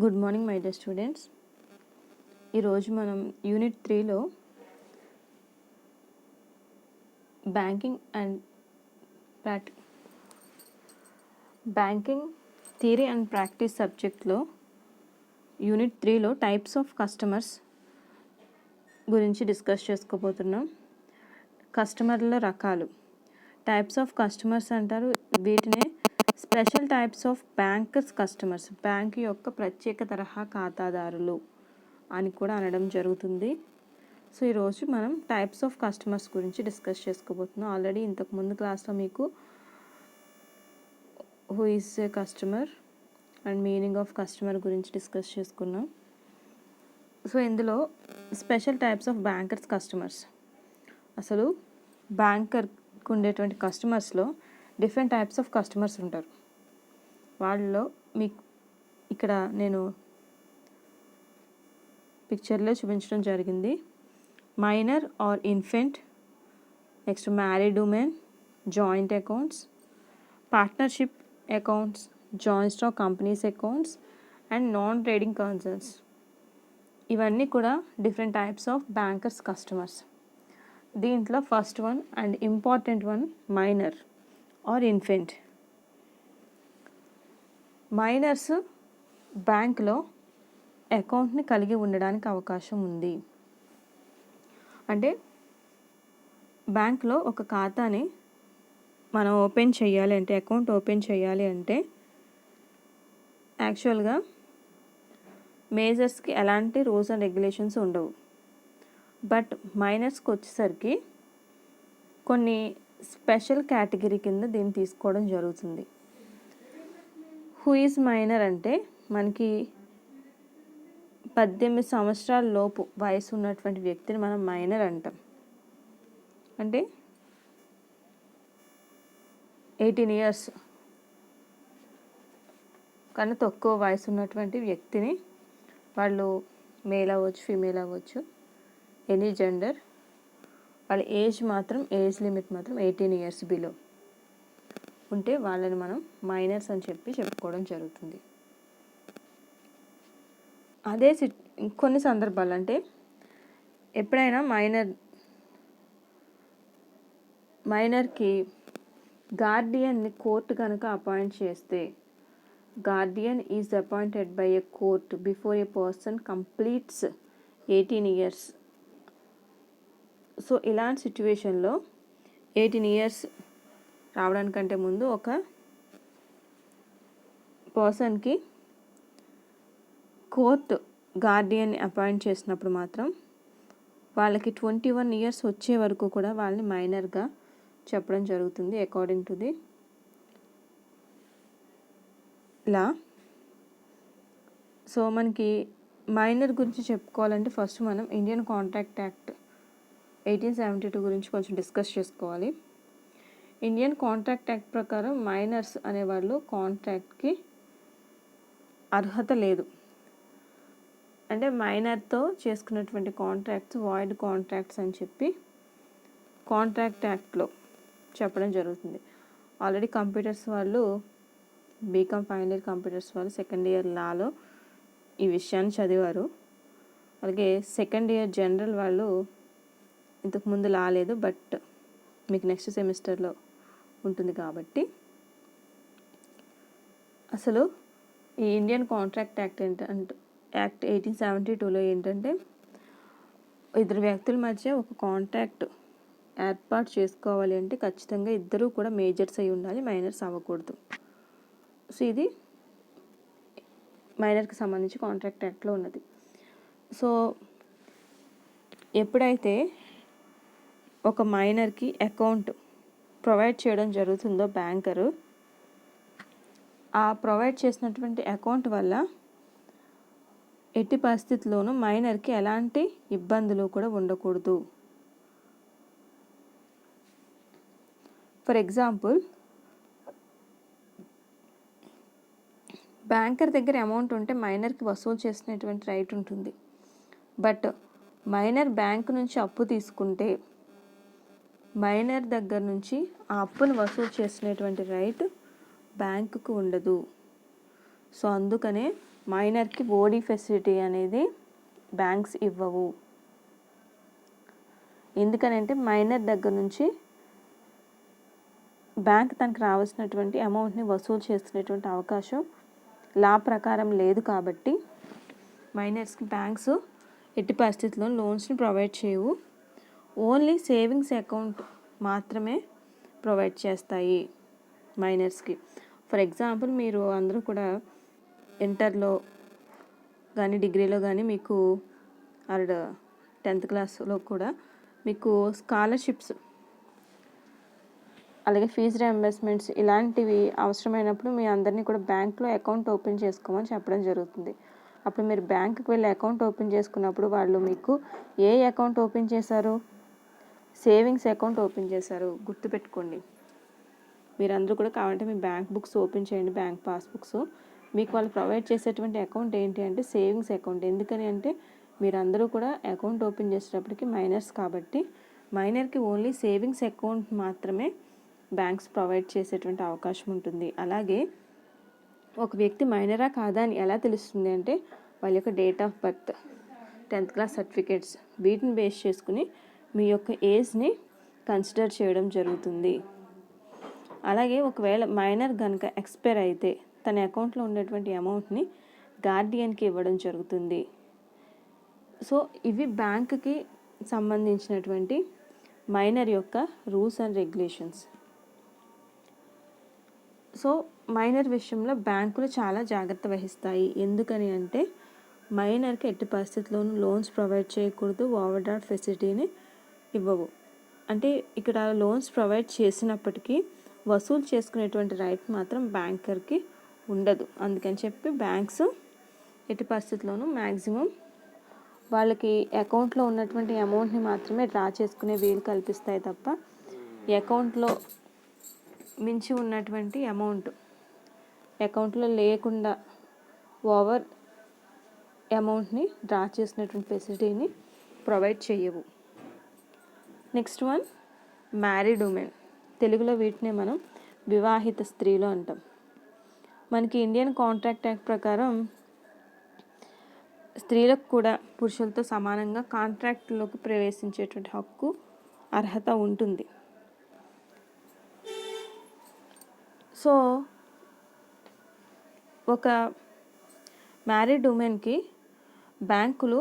Good morning my dear students. ఈరోజు మనం unit 3లో బ్యాంకింగ్ థియరీ అండ్ ప్రాక్టీస్ సబ్జెక్ట్లో యూనిట్ 3లో టైప్స్ ఆఫ్ కస్టమర్స్ గురించి డిస్కస్ చేసుకోబోతున్నాం. కస్టమర్ల రకాలు, టైప్స్ ఆఫ్ కస్టమర్స్ అంటారు. వీటినే special types of bankers customers, bank యొక్క ప్రత్యేక తరహా ఖాతాదారులు అని కూడా అనడం జరుగుతుంది. సో ఈరోజు మనం టైప్స్ ఆఫ్ కస్టమర్స్ గురించి డిస్కస్ చేసుకోబోతున్నాం. ఆల్రెడీ ఇంతకుముందు క్లాస్లో మీకు who is a customer and meaning of customer గురించి డిస్కస్ చేసుకున్నాం. So special types of bankers customers, అసలు బ్యాంకర్కి ఉండేటువంటి కస్టమర్స్లో డిఫరెంట్ టైప్స్ ఆఫ్ కస్టమర్స్ ఉంటారు. వాళ్ళలో మీకు ఇక్కడ నేను పిక్చర్లో చూపించడం జరిగింది. Minor or infant, next married women, joint accounts, partnership accounts, joint stock companies accounts and non trading concerns. ఇవన్నీ కూడా different types of bankers customers. దీంట్లో first one and important one minor or infant. Minors బ్యాంక్లో అకౌంట్ని కలిగి ఉండడానికి అవకాశం ఉంది. అంటే బ్యాంక్లో ఒక ఖాతాని మనం ఓపెన్ చేయాలి అంటే, అకౌంట్ ఓపెన్ చేయాలి అంటే యాక్చువల్గా మేజర్స్కి ఎలాంటి రూల్స్ అండ్ రెగ్యులేషన్స్ ఉండవు. బట్ మైనర్స్కి వచ్చేసరికి కొన్ని స్పెషల్ కేటగిరీ కింద దీన్ని తీసుకోవడం జరుగుతుంది. హూ ఈజ్ మైనర్ అంటే మనకి 18 సంవత్సరాల లోపు వయసు ఉన్నటువంటి వ్యక్తిని మనం మైనర్ అంటాం. అంటే 18 ఇయర్స్ కన్నా తక్కువ వయసు ఉన్నటువంటి వ్యక్తిని, వాళ్ళు మేల్ అవ్వచ్చు, ఫీమేల్ అవ్వచ్చు, ఎనీ జెండర్, వాళ్ళ ఏజ్ లిమిట్ మాత్రం 18 ఇయర్స్ బిలో ఉంటే వాళ్ళని మనం మైనర్స్ అని చెప్పుకోవడం జరుగుతుంది. అదే కొన్ని సందర్భాలు, అంటే ఎప్పుడైనా మైనర్కి గార్డియన్ని కోర్టు కనుక అపాయింట్ చేస్తే, Guardian is appointed by a court before a person completes 18 years. So ఇలాంటి సిచ్యువేషన్లో 18 ఇయర్స్ రావడానికంటే ముందు ఒక పర్సన్కి కోర్టు గార్డియన్ని అపాయింట్ చేసినప్పుడు మాత్రం వాళ్ళకి 21 ఇయర్స్ వచ్చే వరకు కూడా వాళ్ళని మైనర్గా చెప్పడం జరుగుతుంది according to the law. So మనకి మైనర్ గురించి చెప్పుకోవాలంటే ఫస్ట్ మనం ఇండియన్ కాంట్రాక్ట్ యాక్ట్ 1872 గురించి కొంచెం డిస్కస్ చేసుకోవాలి. ఇండియన్ కాంట్రాక్ట్ యాక్ట్ ప్రకారం మైనర్స్ అనేవాళ్ళు కాంట్రాక్ట్కి అర్హత లేదు. అంటే మైనర్తో చేసుకున్నటువంటి కాంట్రాక్ట్స్ వాయిడ్ కాంట్రాక్ట్స్ అని చెప్పి కాంట్రాక్ట్ యాక్ట్లో చెప్పడం జరుగుతుంది. ఆల్రెడీ కంప్యూటర్స్ వాళ్ళు, బీకామ్ ఫైనల్ ఇయర్ కంప్యూటర్స్ వాళ్ళు సెకండ్ ఇయర్ లాలో ఈ విషయాన్ని చదివారు. అలాగే సెకండ్ ఇయర్ జనరల్ వాళ్ళు ఇంతకుముందు లా లేదు, బట్ మీకు నెక్స్ట్ సెమిస్టర్లో ఉంటుంది. కాబట్టి అసలు ఈ ఇండియన్ కాంట్రాక్ట్ యాక్ట్ యాక్ట్ 1872లో ఏంటంటే, ఇద్దరు వ్యక్తుల మధ్య ఒక కాంట్రాక్ట్ ఏర్పాటు చేసుకోవాలి అంటే ఖచ్చితంగా ఇద్దరూ కూడా మేజర్స్ అయి ఉండాలి, మైనర్స్ అవ్వకూడదు. సో ఇది మైనర్కి సంబంధించి కాంట్రాక్ట్ యాక్ట్లో ఉన్నది. సో ఎప్పుడైతే ఒక మైనర్కి అకౌంట్ ప్రొవైడ్ చేయడం జరుగుతుందో బ్యాంకరు, ఆ ప్రొవైడ్ చేసినటువంటి అకౌంట్ వల్ల ఎట్టి పరిస్థితుల్లోనూ మైనర్కి ఎలాంటి ఇబ్బందులు కూడా ఉండకూడదు. ఫర్ ఎగ్జాంపుల్, బ్యాంకర్ దగ్గర అమౌంట్ ఉంటే మైనర్కి వసూలు చేసినటువంటి రైట్ ఉంటుంది. బట్ మైనర్ బ్యాంక్ నుంచి అప్పు తీసుకుంటే మైనర్ దగ్గర నుంచి ఆ అప్పును వసూలు చేసినటువంటి రైట్ బ్యాంకుకు ఉండదు. సో అందుకనే మైనర్కి ఓడి ఫెసిలిటీ అనేది బ్యాంక్స్ ఇవ్వవు. ఎందుకనంటే మైనర్ దగ్గర నుంచి బ్యాంక్ తనకు రావాల్సినటువంటి అమౌంట్ని వసూలు చేస్తున్నటువంటి అవకాశం లా ప్రకారం లేదు. కాబట్టి మైనర్స్కి బ్యాంక్స్ ఎట్టి పరిస్థితుల్లో లోన్స్ని ప్రొవైడ్ చేయవు. ఓన్లీ సేవింగ్స్ అకౌంట్ మాత్రమే ప్రొవైడ్ చేస్తాయి మైనర్స్కి. ఫర్ ఎగ్జాంపుల్, మీరు అందరూ కూడా ఇంటర్లో కానీ డిగ్రీలో కానీ మీకు 10th క్లాస్లో కూడా మీకు స్కాలర్షిప్స్ అలాగే ఫీజు రియంబర్స్మెంట్స్ ఇలాంటివి అవసరమైనప్పుడు మీ అందరినీ కూడా బ్యాంక్లో అకౌంట్ ఓపెన్ చేసుకోమని చెప్పడం జరుగుతుంది. అప్పుడు మీరు బ్యాంకుకి వెళ్ళి అకౌంట్ ఓపెన్ చేసుకున్నప్పుడు వాళ్ళు మీకు ఏ అకౌంట్ ఓపెన్ చేశారు? సేవింగ్స్ అకౌంట్ ఓపెన్ చేశారు. గుర్తుపెట్టుకోండి. మీరందరూ కూడా కావాలంటే మీ బ్యాంక్ బుక్స్ ఓపెన్ చేయండి, బ్యాంక్ పాస్బుక్స్. మీకు వాళ్ళు ప్రొవైడ్ చేసేటువంటి అకౌంట్ ఏంటి అంటే సేవింగ్స్ అకౌంట్. ఎందుకని అంటే మీరందరూ కూడా అకౌంట్ ఓపెన్ చేసేటప్పటికి మైనర్స్ కాబట్టి మైనర్కి ఓన్లీ సేవింగ్స్ అకౌంట్ మాత్రమే బ్యాంక్స్ ప్రొవైడ్ చేసేటువంటి అవకాశం ఉంటుంది. అలాగే ఒక వ్యక్తి మైనరా కాదా అని ఎలా తెలుస్తుంది అంటే వాళ్ళ యొక్క date of birth, 10th class certificates, వీటిని బేస్ చేసుకుని మీ యొక్క ఏజ్ని కన్సిడర్ చేయడం జరుగుతుంది. అలాగే ఒకవేళ మైనర్ కనుక ఎక్స్పైర్ అయితే తన అకౌంట్లో ఉన్నటువంటి అమౌంట్ని గార్డియన్కి ఇవ్వడం జరుగుతుంది. సో ఇవి బ్యాంకుకి సంబంధించినటువంటి మైనర్ యొక్క rules and regulations. So minor విషయంలో బ్యాంకులు చాలా జాగ్రత్త వహిస్తాయి. ఎందుకని అంటే మైనర్కి ఎట్టి పరిస్థితుల్లోనూ లోన్స్ ప్రొవైడ్ చేయకూడదు, ఓవర్ డ్రాఫ్ట్ ఫెసిలిటీని ఇవ్వవు. అంటే ఇక్కడ లోన్స్ ప్రొవైడ్ చేసినప్పటికీ వసూలు చేసుకునేటువంటి రైట్ మాత్రం బ్యాంకర్కి ఉండదు. అందుకని చెప్పి బ్యాంక్స్ ఎట్టి పరిస్థితుల్లోనూ మ్యాక్సిమం వాళ్ళకి అకౌంట్లో ఉన్నటువంటి అమౌంట్ని మాత్రమే డ్రా చేసుకునే వీలు కల్పిస్తాయి తప్ప అకౌంట్లో మించి ఉన్నటువంటి అమౌంట్ అకౌంట్లో లేకుండా ఓవర్ అమౌంట్ని డ్రా చేసినటువంటి ఫెసిలిటీని ప్రొవైడ్ చేయవు. Next one, married women. తెలుగులో వీటినే మనం వివాహిత స్త్రీలు అంటాం. మనకి ఇండియన్ కాంట్రాక్ట్ యాక్ట్ ప్రకారం స్త్రీలకు కూడా పురుషులతో సమానంగా కాంట్రాక్ట్లోకి ప్రవేశించేటువంటి హక్కు, అర్హత ఉంటుంది. సో ఒక మ్యారీడ్ ఉమెన్కి బ్యాంకులు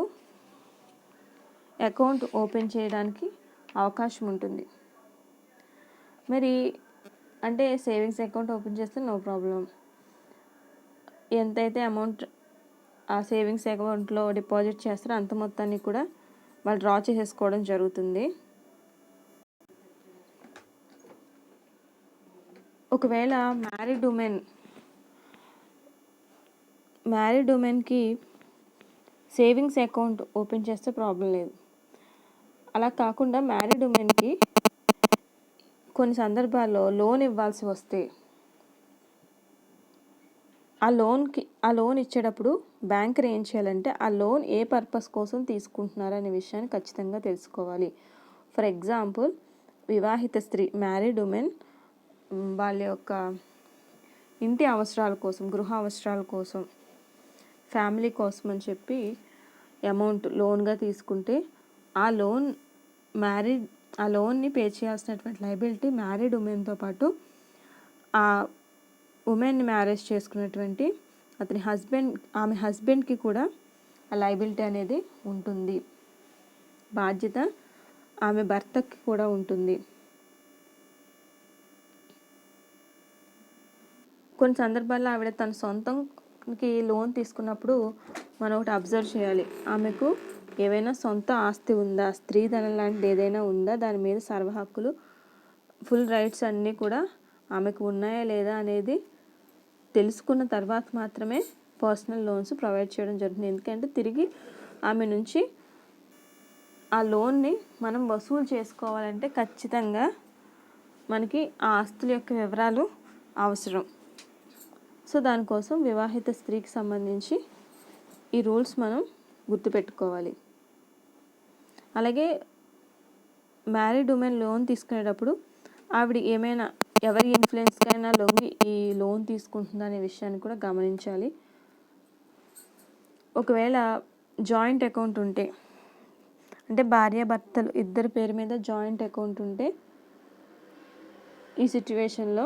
అకౌంట్ ఓపెన్ చేయడానికి అవకాశం ఉంటుంది. మరి అంటే సేవింగ్స్ అకౌంట్ ఓపెన్ చేస్తే నో ప్రాబ్లం. ఎంతైతే అమౌంట్ ఆ సేవింగ్స్ అకౌంట్లో డిపాజిట్ చేస్తారో అంత మొత్తాన్ని కూడా వాళ్ళు డ్రా చేసేసుకోవడం జరుగుతుంది. ఒకవేళ మ్యారీడ్ ఉమెన్కి సేవింగ్స్ అకౌంట్ ఓపెన్ చేస్తే ప్రాబ్లం లేదు. అలా కాకుండా మ్యారీడ్ ఉమెన్కి కొన్ని సందర్భాల్లో లోన్ ఇవ్వాల్సి వస్తే ఆ లోన్ ఇచ్చేటప్పుడు బ్యాంకర్ ఏం చేయాలంటే ఆ లోన్ ఏ పర్పస్ కోసం తీసుకుంటున్నారు అనే విషయాన్ని ఖచ్చితంగా తెలుసుకోవాలి. ఫర్ ఎగ్జాంపుల్, వివాహిత స్త్రీ మ్యారీడ్ ఉమెన్ వాళ్ళ యొక్క ఇంటి అవసరాల కోసం, గృహ అవసరాల కోసం, ఫ్యామిలీ కోసం అని చెప్పి అమౌంట్ లోన్గా తీసుకుంటే ఆ లోన్ని పే చేయాల్సినటువంటి లయబిలిటీ మ్యారీడ్ ఉమెన్తో పాటు ఆ ఉమెన్ని మ్యారేజ్ చేసుకున్నటువంటి ఆమె హస్బెండ్కి కూడా ఆ లయబిలిటీ అనేది ఉంటుంది. బాధ్యత ఆమె భర్తకి కూడా ఉంటుంది. కొన్ని సందర్భాల్లో ఆవిడ తన సొంతంకి లోన్ తీసుకున్నప్పుడు మనం ఒకటి అబ్జర్వ్ చేయాలి. ఆమెకు ఏవైనా సొంత ఆస్తి ఉందా, స్త్రీధనం లాంటిది ఏదైనా ఉందా, దాని మీద సర్వ హక్కులు, ఫుల్ రైట్స్ అన్నీ కూడా ఆమెకు ఉన్నాయా లేదా అనేది తెలుసుకున్న తర్వాత మాత్రమే పర్సనల్ లోన్స్ ప్రొవైడ్ చేయడం జరుగుతుంది. ఎందుకంటే తిరిగి ఆమె నుంచి ఆ లోన్ని మనం వసూలు చేసుకోవాలంటే ఖచ్చితంగా మనకి ఆ ఆస్తుల యొక్క వివరాలు అవసరం. సో దానికోసం వివాహిత స్త్రీకి సంబంధించి ఈ రూల్స్ మనం గుర్తుపెట్టుకోవాలి. అలాగే మ్యారీడ్ ఉమెన్ లోన్ తీసుకునేటప్పుడు ఆవిడ ఏమైనా ఎవరి ఇన్ఫ్లుయెన్స్కైనా లొంగి ఈ లోన్ తీసుకుంటుందా అనే విషయాన్ని కూడా గమనించాలి. ఒకవేళ జాయింట్ అకౌంట్ ఉంటే, అంటే భార్యాభర్తలు ఇద్దరి పేరు మీద జాయింట్ అకౌంట్ ఉంటే ఈ సిచ్యువేషన్లో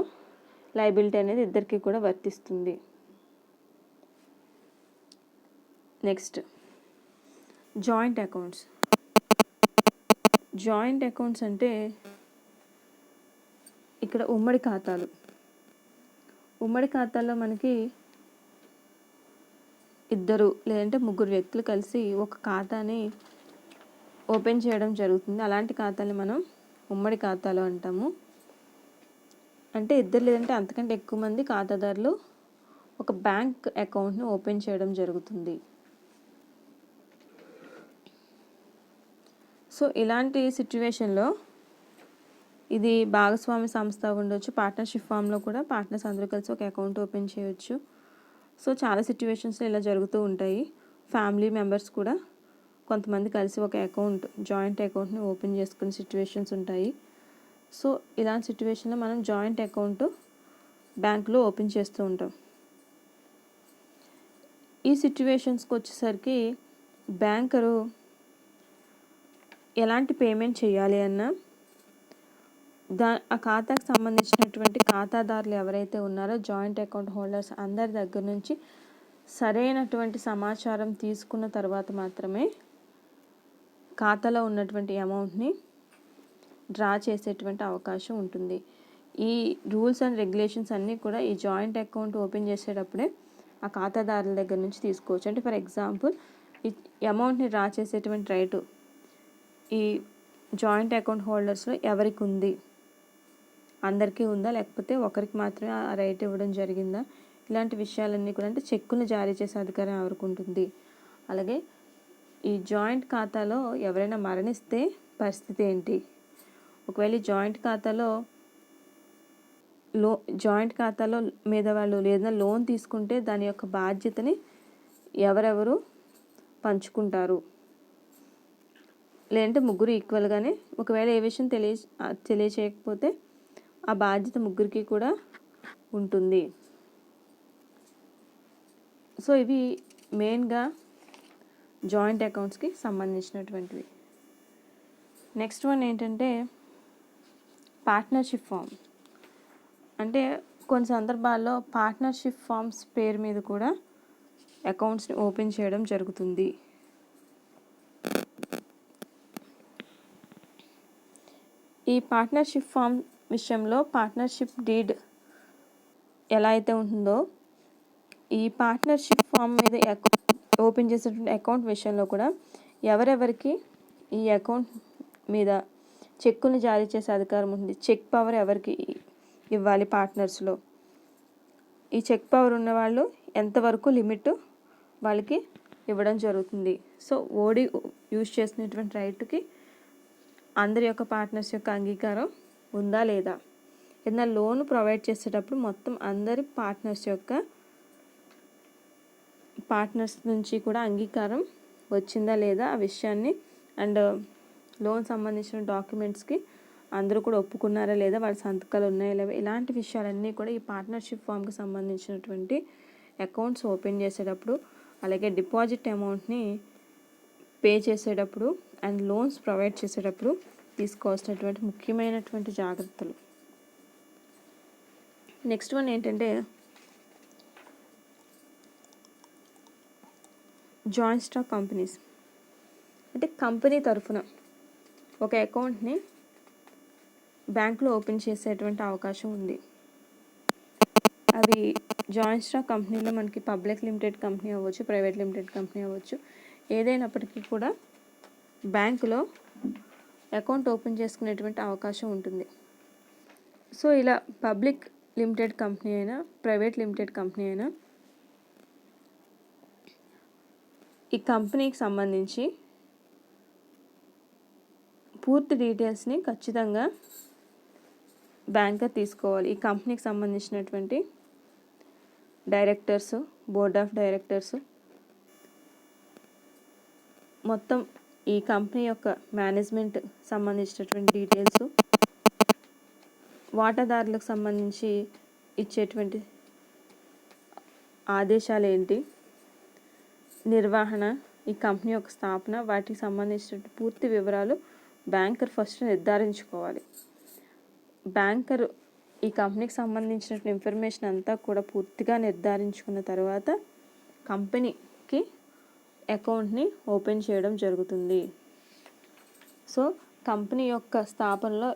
లయబిలిటీ అనేది ఇద్దరికి కూడా వర్తిస్తుంది. Next joint accounts. Joint accounts అంటే ఇక్కడ ఉమ్మడి ఖాతాలు. ఉమ్మడి ఖాతాల్లో మనకి ఇద్దరు లేదంటే ముగ్గురు వ్యక్తులు కలిసి ఒక ఖాతాని ఓపెన్ చేయడం జరుగుతుంది. అలాంటి ఖాతాని మనం ఉమ్మడి ఖాతాలు అంటాము. అంటే ఇద్దరు లేదంటే అంతకంటే ఎక్కువ మంది ఖాతాదారులు ఒక బ్యాంక్ అకౌంట్ని ఓపెన్ చేయడం జరుగుతుంది. సో ఇలాంటి సిచ్యువేషన్లో ఇది భాగస్వామి సంస్థ ఉండొచ్చు, పార్ట్నర్షిప్ ఫామ్లో కూడా పార్ట్నర్స్ అందరూ కలిసి ఒక అకౌంట్ ఓపెన్ చేయొచ్చు. సో చాలా సిచ్యువేషన్స్లో ఇలా జరుగుతూ ఉంటాయి. ఫ్యామిలీ మెంబర్స్ కూడా కొంతమంది కలిసి ఒక అకౌంట్, జాయింట్ అకౌంట్ని ఓపెన్ చేసుకునే సిచ్యువేషన్స్ ఉంటాయి. సో ఇలాంటి సిచ్యువేషన్లో మనం జాయింట్ అకౌంట్ బ్యాంకులో ఓపెన్ చేస్తూ ఉంటాం. ఈ సిచ్యువేషన్స్కి వచ్చేసరికి బ్యాంకరు ఎలాంటి పేమెంట్ చేయాలి అన్నా ఆ ఖాతాకు సంబంధించినటువంటి ఖాతాదారులు ఎవరైతే ఉన్నారో జాయింట్ అకౌంట్ హోల్డర్స్ అందరి దగ్గర నుంచి సరైనటువంటి సమాచారం తీసుకున్న తర్వాత మాత్రమే ఖాతాలో ఉన్నటువంటి అమౌంట్ని డ్రా చేసేటువంటి అవకాశం ఉంటుంది. ఈ రూల్స్ అండ్ రెగ్యులేషన్స్ అన్నీ కూడా ఈ జాయింట్ అకౌంట్ ఓపెన్ చేసేటప్పుడే ఆ ఖాతాదారుల దగ్గర నుంచి తీసుకోవచ్చు. అంటే ఫర్ ఎగ్జాంపుల్ ఈ అమౌంట్ని డ్రా చేసేటువంటి రైటు ఈ జాయింట్ అకౌంట్ హోల్డర్స్లో ఎవరికి ఉంది, అందరికీ ఉందా లేకపోతే ఒకరికి మాత్రమే ఆ రైట్ ఇవ్వడం జరిగిందా, ఇలాంటి విషయాలన్నీ కూడా, అంటే చెక్కులు జారీ చేసే అధికారం ఎవరికి ఉంటుంది, అలాగే ఈ జాయింట్ ఖాతాలో ఎవరైనా మరణిస్తే పరిస్థితి ఏంటి, ఒకవేళ ఈ జాయింట్ ఖాతాలో మీద వాళ్ళు ఏదైనా లోన్ తీసుకుంటే దాని యొక్క బాధ్యతని ఎవరెవరు పంచుకుంటారు, లేదంటే ముగ్గురు ఈక్వల్గానే, ఒకవేళ ఏ విషయం తెలియచేయకపోతే ఆ బాధ్యత ముగ్గురికి కూడా ఉంటుంది. సో ఇవి మెయిన్గా జాయింట్ అకౌంట్స్కి సంబంధించినటువంటివి. నెక్స్ట్ వన్ ఏంటంటే పార్ట్నర్షిప్ ఫామ్. అంటే కొన్ని సందర్భాల్లో పార్ట్నర్షిప్ ఫామ్స్ పేరు మీద కూడా అకౌంట్స్ని ఓపెన్ చేయడం జరుగుతుంది. ఈ పార్ట్నర్షిప్ ఫామ్ విషయంలో పార్ట్నర్షిప్ డీడ్ ఎలా అయితే ఉంటుందో ఈ పార్ట్నర్షిప్ ఫామ్ మీద ఓపెన్ చేసేటువంటి అకౌంట్ విషయంలో కూడా ఎవరెవరికి ఈ అకౌంట్ మీద చెక్కుని జారీ చేసే అధికారం ఉంటుంది, చెక్ పవర్ ఎవరికి ఇవ్వాలి పార్ట్నర్స్లో, ఈ చెక్ పవర్ ఉన్న వాళ్ళు ఎంతవరకు లిమిట్ వాళ్ళకి ఇవ్వడం జరుగుతుంది. సో ఓడి యూజ్ చేసినటువంటి రైట్కి అందరి యొక్క పార్ట్నర్స్ యొక్క అంగీకారం ఉందా లేదా, ఏదైనా లోన్ ప్రొవైడ్ చేసేటప్పుడు మొత్తం అందరి పార్ట్నర్స్ నుంచి కూడా అంగీకారం వచ్చిందా లేదా ఆ విషయాన్ని, అండ్ లోన్ సంబంధించిన డాక్యుమెంట్స్కి అందరూ కూడా ఒప్పుకున్నారా లేదా, వాళ్ళ సంతకాలు ఉన్నాయా లేవా, ఇలాంటి విషయాలన్నీ కూడా ఈ పార్ట్నర్షిప్ ఫామ్కి సంబంధించినటువంటి అకౌంట్స్ ఓపెన్ చేసేటప్పుడు, అలాగే డిపాజిట్ అమౌంట్ని పే చేసేటప్పుడు అండ్ లోన్స్ ప్రొవైడ్ చేసేటప్పుడు తీసుకోవాల్సినటువంటి ముఖ్యమైనటువంటి జాగ్రత్తలు. నెక్స్ట్ వన్ ఏంటంటే జాయింట్ స్టాక్ కంపెనీస్. అంటే కంపెనీ తరఫున ఒక అకౌంట్ని బ్యాంకులో ఓపెన్ చేసేటువంటి అవకాశం ఉంది. అవి జాయింట్ స్టాక్ కంపెనీలో మనకి పబ్లిక్ లిమిటెడ్ కంపెనీ అవ్వచ్చు, ప్రైవేట్ లిమిటెడ్ కంపెనీ అవ్వచ్చు, ఏదైనప్పటికీ కూడా బ్యాంకులో అకౌంట్ ఓపెన్ చేసుకునేటువంటి అవకాశం ఉంటుంది. సో ఇలా పబ్లిక్ లిమిటెడ్ కంపెనీ అయినా ప్రైవేట్ లిమిటెడ్ కంపెనీ అయినా ఈ కంపెనీకి సంబంధించి పూర్తి డీటెయిల్స్ని ఖచ్చితంగా బ్యాంకర్ తీసుకోవాలి. ఈ కంపెనీకి సంబంధించినటువంటి డైరెక్టర్స్, బోర్డ్ ఆఫ్ డైరెక్టర్స్, మొత్తం ఈ కంపెనీ యొక్క మేనేజ్మెంట్ సంబంధించినటువంటి డీటెయిల్స్, వాటాదారులకు సంబంధించి ఇచ్చేటువంటి ఆదేశాలు ఏంటి, నిర్వహణ, ఈ కంపెనీ యొక్క స్థాపన, వాటికి సంబంధించిన పూర్తి వివరాలు బ్యాంకర్ ఫస్ట్ నిర్ధారించుకోవాలి. బ్యాంకర్ ఈ కంపెనీకి సంబంధించిన ఇన్ఫర్మేషన్ అంతా కూడా పూర్తిగా నిర్ధారించుకున్న తర్వాత కంపెనీకి అకౌంట్ని ఓపెన్ చేయడం జరుగుతుంది. సో కంపెనీ యొక్క స్థాపనలో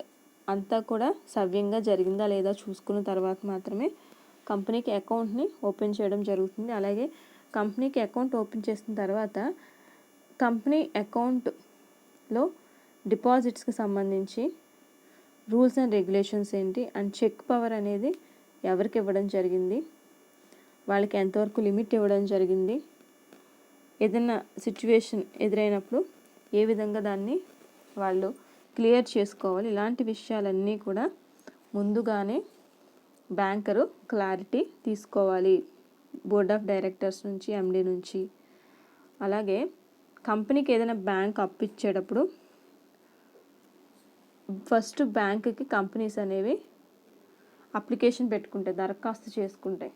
అంతా కూడా సవ్యంగా జరిగిందా లేదా చూసుకున్న తర్వాత మాత్రమే కంపెనీకి అకౌంట్ని ఓపెన్ చేయడం జరుగుతుంది. అలాగే కంపెనీకి అకౌంట్ ఓపెన్ చేసిన తర్వాత కంపెనీ అకౌంట్లో డిపాజిట్స్కి సంబంధించి రూల్స్ అండ్ రెగ్యులేషన్స్ ఏంటి, అండ్ చెక్ పవర్ అనేది ఎవరికి ఇవ్వడం జరిగింది, వాళ్ళకి ఎంతవరకు లిమిట్ ఇవ్వడం జరిగింది, ఏదైనా సిచ్యువేషన్ ఎదురైనప్పుడు ఏ విధంగా దాన్ని వాళ్ళు క్లియర్ చేసుకోవాలి, ఇలాంటి విషయాలన్నీ కూడా ముందుగానే బ్యాంకరు క్లారిటీ తీసుకోవాలి బోర్డ్ ఆఫ్ డైరెక్టర్స్ నుంచి, ఎండి నుంచి. అలాగే కంపెనీకి ఏదైనా బ్యాంక్ అప్పు ఇచ్చేటప్పుడు ఫస్ట్ బ్యాంకుకి కంపెనీస్ అనేవి అప్లికేషన్ పెట్టుకుంటాయి, దరఖాస్తు చేసుకుంటాయి.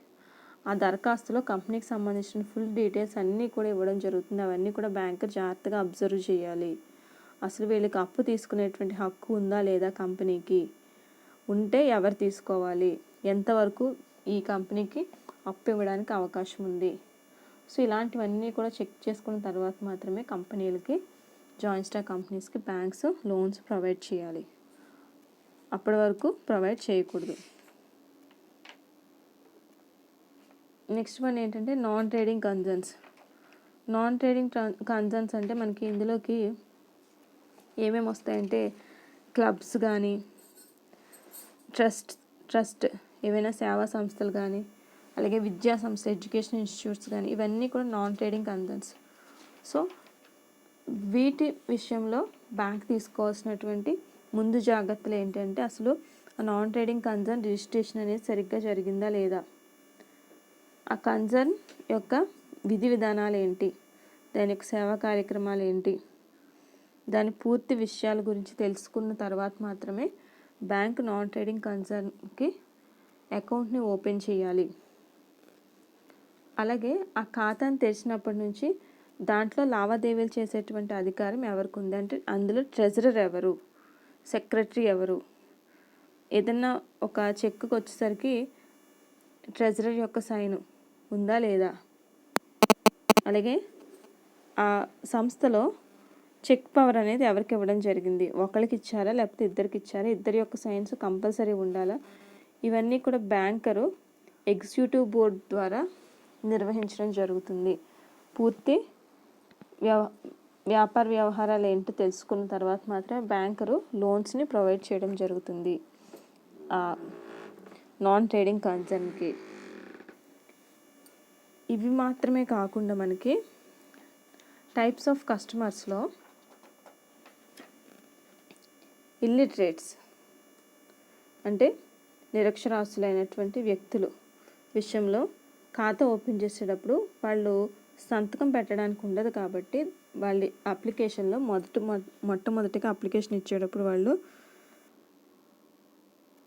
ఆ దరఖాస్తులో కంపెనీకి సంబంధించిన ఫుల్ డీటెయిల్స్ అన్నీ కూడా ఇవ్వడం జరుగుతుంది. అవన్నీ కూడా బ్యాంకర్ జాగ్రత్తగా అబ్జర్వ్ చేయాలి. అసలు వీళ్ళకి అప్పు తీసుకునేటువంటి హక్కు ఉందా లేదా, కంపెనీకి ఉంటే ఎవరు తీసుకోవాలి, ఎంతవరకు ఈ కంపెనీకి అప్పు ఇవ్వడానికి అవకాశం ఉంది. సో ఇలాంటివన్నీ కూడా చెక్ చేసుకున్న తర్వాత మాత్రమే కంపెనీలకి, జాయింట్ స్టాక్ కంపెనీస్కి బ్యాంక్స్ లోన్స్ ప్రొవైడ్ చేయాలి. అప్పటి వరకు ప్రొవైడ్ చేయకూడదు. నెక్స్ట్ వన్ ఏంటంటే non trading concerns. Non trading concerns అంటే మనకి ఇందులోకి ఏమేమి వస్తాయంటే క్లబ్స్ కానీ, ట్రస్ట్ ఏవైనా సేవా సంస్థలు కానీ, అలాగే విద్యా సంస్థ, ఎడ్యుకేషన్ ఇన్స్టిట్యూట్స్ కానీ, ఇవన్నీ కూడా నాన్ ట్రేడింగ్ కన్సర్న్స్. సో వీటి విషయంలో బ్యాంక్ తీసుకోవాల్సినటువంటి ముందు జాగ్రత్తలు ఏంటంటే అసలు నాన్ ట్రేడింగ్ కన్సర్న్ రిజిస్ట్రేషన్ అనేది సరిగ్గా జరిగిందా లేదా, ఆ కన్సర్న్ యొక్క విధి విధానాలు ఏంటి, దాని యొక్క సేవా కార్యక్రమాలు ఏంటి, దాని పూర్తి విషయాల గురించి తెలుసుకున్న తర్వాత మాత్రమే బ్యాంక్ నాన్ ట్రేడింగ్ కన్సర్న్కి అకౌంట్ని ఓపెన్ చేయాలి. అలాగే ఆ ఖాతాను తెరిచినప్పటి నుంచి దాంట్లో లావాదేవీలు చేసేటువంటి అధికారం ఎవరికి ఉంది అంటే అందులో ట్రెజరర్ ఎవరు, సెక్రటరీ ఎవరు, ఏదన్నా ఒక చెక్కు వచ్చేసరికి ట్రెజరర్ యొక్క సైన్ ఉందా లేదా, అలాగే ఆ సంస్థలో చెక్ పవర్ అనేది ఎవరికి ఇవ్వడం జరిగింది, ఒకరికి ఇచ్చారా లేకపోతే ఇద్దరికి ఇచ్చారా, ఇద్దరి యొక్క సైన్స్ కంపల్సరీ ఉండాలా, ఇవన్నీ కూడా బ్యాంకరు ఎగ్జిక్యూటివ్ బోర్డ్ ద్వారా నిర్వహించడం జరుగుతుంది. పూర్తి వ్యాపార వ్యవహారాలు ఏంటో తెలుసుకున్న తర్వాత మాత్రమే బ్యాంకరు లోన్స్ని ప్రొవైడ్ చేయడం జరుగుతుంది నాన్ ట్రేడింగ్ కన్సర్న్కి. ఇవి మాత్రమే కాకుండా మనకి టైప్స్ ఆఫ్ కస్టమర్స్లో ఇల్లిటరేట్స్ అంటే నిరక్షరాస్యులైనటువంటి వ్యక్తులు విషయంలో ఖాతా ఓపెన్ చేసేటప్పుడు వాళ్ళు సంతకం పెట్టడానికి ఉండదు కాబట్టి వాళ్ళ అప్లికేషన్లో మొట్టమొదటిగా అప్లికేషన్ ఇచ్చేటప్పుడు వాళ్ళు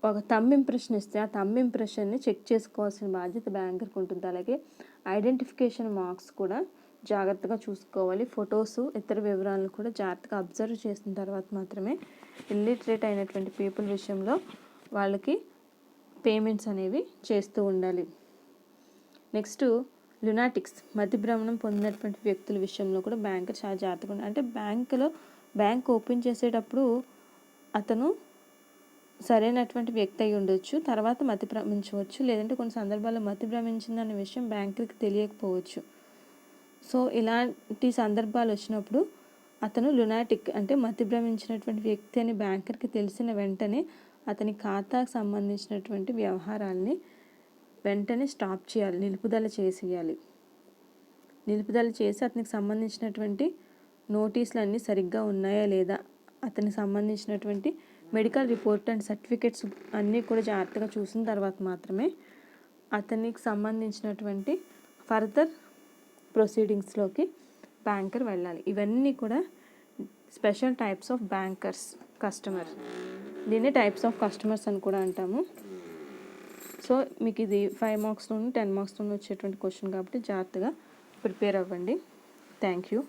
ఒక థంబ్ ఇంప్రెషన్ ఇస్తే ఆ థంబ్ ఇంప్రెషన్ని చెక్ చేసుకోవాల్సిన బాధ్యత బ్యాంకర్కి ఉంటుంది. అలాగే ఐడెంటిఫికేషన్ మార్క్స్ కూడా జాగ్రత్తగా చూసుకోవాలి. ఫొటోస్, ఇతర వివరాలను కూడా జాగ్రత్తగా అబ్జర్వ్ చేసిన తర్వాత మాత్రమే ఇల్లిటరేట్ అయినటువంటి పీపుల్ విషయంలో వాళ్ళకి పేమెంట్స్ అనేవి చేస్తూ ఉండాలి. నెక్స్ట్ లునాటిక్స్, మతిభ్రమణం పొందినటువంటి వ్యక్తుల విషయంలో కూడా బ్యాంకర్ చాలా జాగ్రత్తగా ఉండాలి. అంటే బ్యాంక్ ఓపెన్ చేసేటప్పుడు అతను సరైనటువంటి వ్యక్తి అయి ఉండొచ్చు, తర్వాత మతి భ్రమించవచ్చు, లేదంటే కొన్ని సందర్భాల్లో మతి భ్రమించిందనే విషయం బ్యాంకుకి తెలియకపోవచ్చు. సో ఇలాంటి సందర్భాలు వచ్చినప్పుడు అతను లునాటిక్ అంటే మతి భ్రమించినటువంటి వ్యక్తి అని బ్యాంకర్కి తెలిసిన వెంటనే అతని ఖాతాకు సంబంధించినటువంటి వ్యవహారాలని వెంటనే స్టాప్ చేయాలి, నిలుపుదల చేసేయాలి. నిలుపుదల చేసి అతనికి సంబంధించినటువంటి నోటీసులు అన్నీ సరిగ్గా ఉన్నాయా లేదా, అతనికి సంబంధించినటువంటి మెడికల్ రిపోర్ట్ అండ్ సర్టిఫికెట్స్ అన్నీ కూడా జాగ్రత్తగా చూసిన తర్వాత మాత్రమే అతనికి సంబంధించినటువంటి ఫర్దర్ ప్రొసీడింగ్స్లోకి బ్యాంకర్ వెళ్ళాలి. ఇవన్నీ కూడా special types of bankers customer, దీన్ని టైప్స్ ఆఫ్ కస్టమర్స్ అని కూడా అంటాము. సో మీకు ఇది 5 మార్క్స్లోను 10 మార్క్స్లోను వచ్చేటువంటి క్వశ్చన్ కాబట్టి జాగ్రత్తగా ప్రిపేర్ అవ్వండి. Thank you.